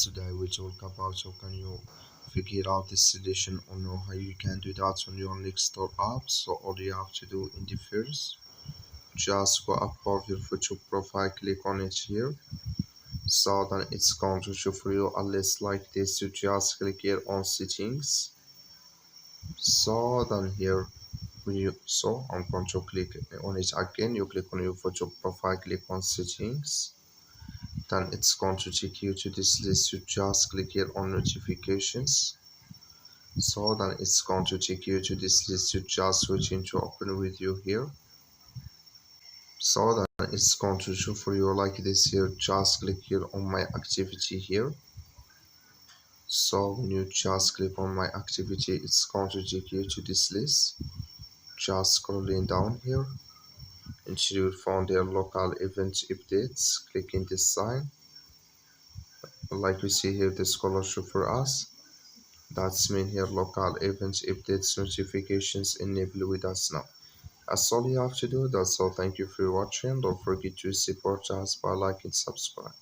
Today I will talk about how can you figure out this solution or know how you can do that on your Nextdoor app. So all you have to do in the first, just go above your photo profile, click on it here. So then it's going to show for you a list like this. You just click here on settings. So then here I'm going to click on it again. You click on your photo profile, click on settings. Then it's going to take you to this list. You just click here on notifications. So then it's going to take you to this list. You just switch into open with you here. So then it's going to show for you like this here. Just click here on my activity here. So when you just click on my activity, it's going to take you to this list. Just scrolling down here until you found their local event updates. Click in this sign. Like we see here, the scholarship for us. That's mean here local events updates notifications enable with us now. That's all you have to do. That's all. Thank you for watching. Don't forget to support us by liking, subscribe.